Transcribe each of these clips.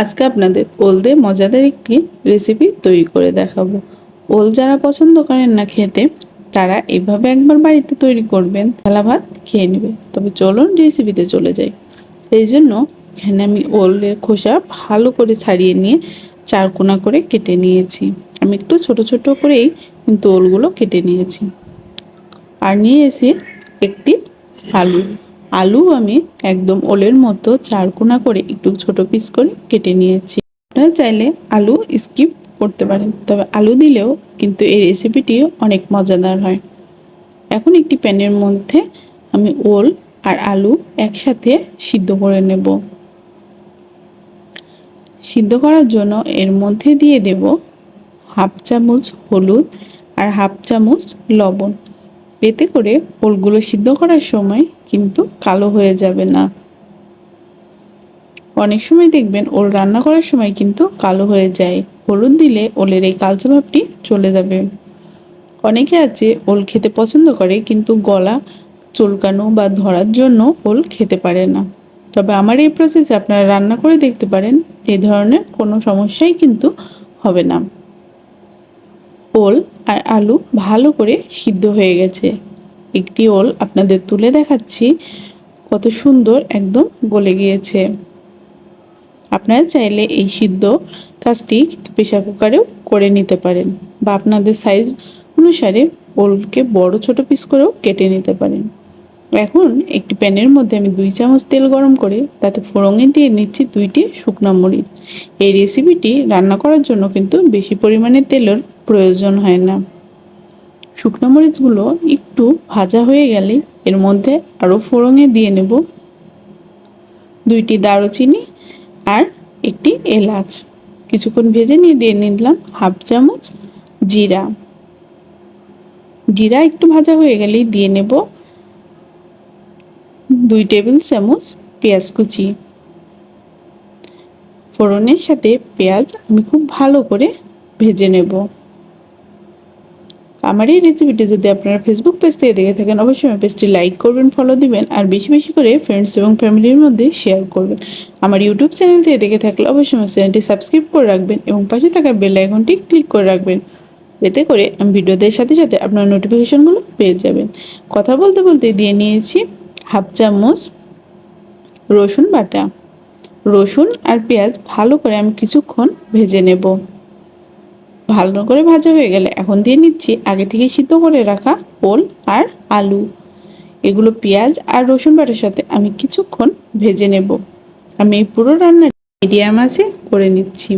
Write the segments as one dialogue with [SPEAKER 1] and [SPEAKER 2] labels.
[SPEAKER 1] আজকে আপনাদের ওল দিয়ে মজাদার একটি রেসিপি তৈরি করে দেখাবো। ওল যারা পছন্দ করেন না খেতে, তারা এভাবে একবার বাড়িতে তৈরি করবেন, থালা ভাত খেয়ে নেবে। তবে চলুন রেসিপিতে চলে যাই। এই জন্য এখানে আমি ওলের খোসা ভালো করে ছাড়িয়ে নিয়ে চারকোনা করে কেটে নিয়েছি। আমি একটু ছোট ছোট করেই কিন্তু ওলগুলো কেটে নিয়েছি। আর নিয়ে এসে একটি আলু আলু আমি একদম ওলের মতো চারকোনা করে একটু ছোট পিস করে কেটে নিয়েছি। আপনারা চাইলে আলু স্কিপ করতে পারেন, তবে আলু দিলেও কিন্তু এই রেসিপিটি অনেক মজাদার হয়। এখন একটি প্যানের মধ্যে আমি ওল আর আলু একসাথে সিদ্ধ করে নেব। সিদ্ধ করার জন্য এর মধ্যে দিয়ে দেব হাফ চামচ হলুদ আর হাফ চামচ লবণ। এতে করে ওলগুলো সিদ্ধ করার সময় কিন্তু কালো হয়ে যাবে না। অনেক সময় দেখবেন ওল রান্না করার সময় কিন্তু কালো হয়ে যায়। হলুদ দিলে ওলের এই কালচে ভাবটি চলে যাবে। অনেকে আছে ওল খেতে পছন্দ করে কিন্তু গলা চুলকানো বা ধরার জন্য ওল খেতে পারে না। তবে আমার এই প্রসেসে আপনারা রান্না করে দেখতে পারেন, এই ধরনের কোনো সমস্যাই কিন্তু হবে না। ওল আর আলু ভালো করে সিদ্ধ হয়ে গেছে। একটি ওল আপনাদের তুলে দেখাচ্ছি, কত সুন্দর একদম গলে গিয়েছে। আপনারা চাইলে এই সিদ্ধ কাজটি প্রেসার কুকারেও করে নিতে পারেন, বা আপনাদের সাইজ অনুসারে ওলকে বড় ছোট পিস করেও কেটে নিতে পারেন। এখন একটি প্যানের মধ্যে আমি 2 চামচ তেল গরম করে তাতে ফোড়নে দিয়ে নিচ্ছি 2টি শুকনো মরিচ। এই রেসিপিটি রান্না করার জন্য কিন্তু বেশি পরিমাণে তেলের প্রয়োজন হয় না। শুকনো মরিচগুলো একটু ভাজা হয়ে গেলে এর মধ্যে আরও ফোড়নে দিয়ে নেব 2টি দারুচিনি আর একটি এলাচ। কিছুক্ষণ ভেজে নিয়ে দিয়ে নিলাম হাফ চামচ জিরা। জিরা একটু ভাজা হয়ে গেলেই দিয়ে নেব 2 টেবিল চামচ পেঁয়াজ কুচি। ফোড়নের সাথে পেঁয়াজ আমি খুব ভালো করে ভেজে নেব। আমার এই রেসিপিটি যদি আপনারা ফেসবুক পেজ থেকে দেখে থাকেন, অবশ্যই আমার পেজটি লাইক করবেন, ফলো দিবেন আর বেশি বেশি করে ফ্রেন্ডস এবং ফ্যামিলির মধ্যে শেয়ার করবেন। আমার ইউটিউব চ্যানেল থেকে দেখে থাকলে অবশ্যই আমার চ্যানেলটি সাবস্ক্রাইব করে রাখবেন এবং পাশে থাকা বেল আইকনটি ক্লিক করে রাখবেন। এতে করে আমি ভিডিওদের সাথে সাথে আপনার নোটিফিকেশনগুলো পেয়ে যাবেন। কথা বলতে বলতে দিয়ে নিয়েছি হাফ চামচ রসুন বাটা। রসুন আর পেঁয়াজ ভালো করে আমি কিছুক্ষণ ভেজে নেব। ভালো করে ভাজা হয়ে গেলে এখন দিয়ে নিচ্ছি আগে থেকে সিদ্ধ করে রাখা ওল আর আলু। এগুলো পেঁয়াজ আর রসুন বাটার সাথে আমি কিছুক্ষণ ভেজে নেব। আমি এই পুরো রান্না মিডিয়াম আঁচে করে নিচ্ছি।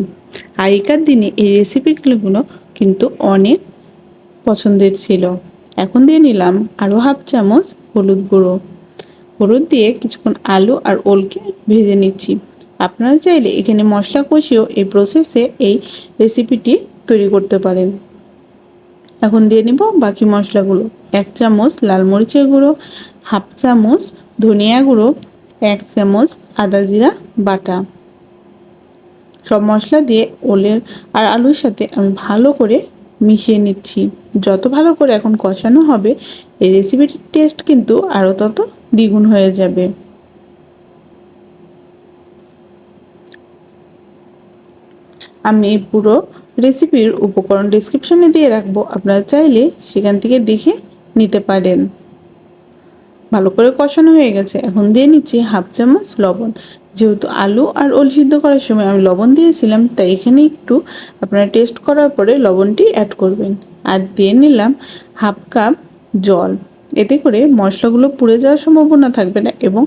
[SPEAKER 1] আগেকার দিনে এই রেসিপিগুলো কিন্তু অনেক পছন্দের ছিল। এখন দিয়ে নিলাম আরও হাফ চামচ হলুদ গুঁড়ো। হলুদ দিয়ে কিছুক্ষণ আলু আর ওলকে ভেজে নিচ্ছি। আপনারা চাইলে এখানে মশলা কষিয়েও এই প্রসেসে এই রেসিপিটি তৈরি করতে পারেন। এখন দিয়ে নিব বাকি মশলাগুলো। 1 চামচ লাল মরিচের গুঁড়ো, হাফ চামচ ধনিয়া গুঁড়ো, 1 চামচ আদা জিরা বাটা। সব মশলা দিয়ে ওলের আর আলুর সাথে আমি ভালো করে মিশিয়ে নিচ্ছি। যত ভালো করে এখন কষানো হবে এই রেসিপিটির টেস্ট কিন্তু আরও তত দ্বিগুণ হয়ে যাবে। আমি পুরো রেসিপির উপকরণ ডেসক্রিপশনে দিয়ে রাখবো, আপনারা চাইলে সেখান থেকে দেখে নিতে পারেন। ভালো করে কষানো হয়ে গেছে, এখন দিয়ে নিচ্ছি হাফ চামচ লবণ। যেহেতু আলু আর ওল সিদ্ধ করার সময় আমি লবণ দিয়েছিলাম, তাই এখানে একটু আপনারা টেস্ট করার পরে লবণটি অ্যাড করবেন। আর দিয়ে নিলাম হাফ কাপ জল। এতে করে মশলাগুলো পুড়ে যাওয়ার সম্ভাবনা থাকবে না এবং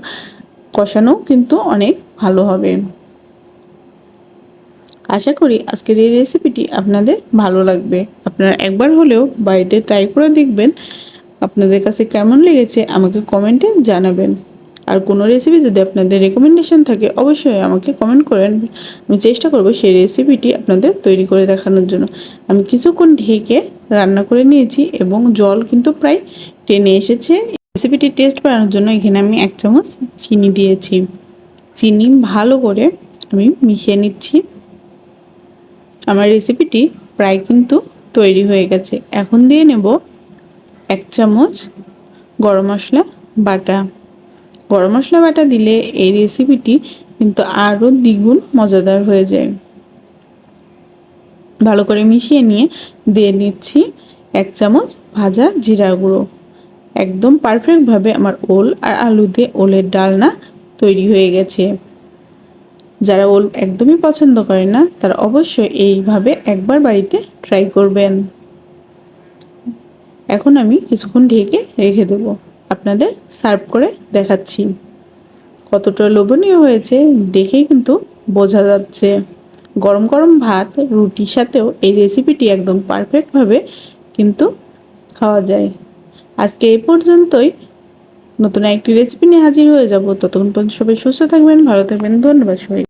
[SPEAKER 1] কষানো কিন্তু অনেক ভালো হবে। আশা করি আজকের এই রেসিপিটি আপনাদের ভালো লাগবে। আপনারা একবার হলেও বাড়িতে ট্রাই করে দেখবেন। আপনাদের কাছে কেমন লেগেছে আমাকে কমেন্টে জানাবেন। আর কোনো রেসিপি যদি আপনাদের রেকমেন্ডেশন থাকে অবশ্যই আমাকে কমেন্ট করেন। আমি চেষ্টা করব সেই রেসিপিটি আপনাদের তৈরি করে দেখানোর জন্য। আমি কিছুক্ষণ ঢেকে রান্না করে নিয়েছি এবং জল কিন্তু প্রায় টেনে এসেছে। রেসিপিটি টেস্ট বাড়ানোর জন্য এখানে আমি 1 চামচ চিনি দিয়েছি। চিনি ভালো করে আমি মিশিয়ে নিচ্ছি। আমার রেসিপিটি প্রায় কিন্তু তৈরি হয়ে গেছে। এখন দিয়ে নেব 1 চামচ গরম মশলা বাটা। গরম মশলা বাটা দিলে এই রেসিপিটি কিন্তু আরও দ্বিগুণ মজাদার হয়ে যায়। ভালো করে মিশিয়ে নিয়ে দিয়ে নিচ্ছি 1 চামচ ভাজা জিরার গুঁড়ো। একদম পারফেক্টভাবে আমার ওল আর আলু দিয়ে ওলের ডালনা তৈরি হয়ে গেছে। যারা ওল একদমই পছন্দ করে না তারা অবশ্যই এইভাবে একবার বাড়িতে ট্রাই করবেন। এখন আমি কিছুক্ষণ ঢেকে রেখে দেব। আপনাদের সার্ভ করে দেখাচ্ছি কতটা লোভনীয় হয়েছে, দেখেই কিন্তু বোঝা যাচ্ছে। গরম গরম ভাত রুটির সাথেও এই রেসিপিটি একদম পারফেক্টভাবে কিন্তু খাওয়া যায়। আজকে এই পর্যন্তই। নতুন একটি রেসিপি নিয়ে হাজির হয়ে যাব। ততক্ষণ পর্যন্ত সবাই সুস্থ থাকবেন, ভালো থাকবেন। ধন্যবাদ সবাই।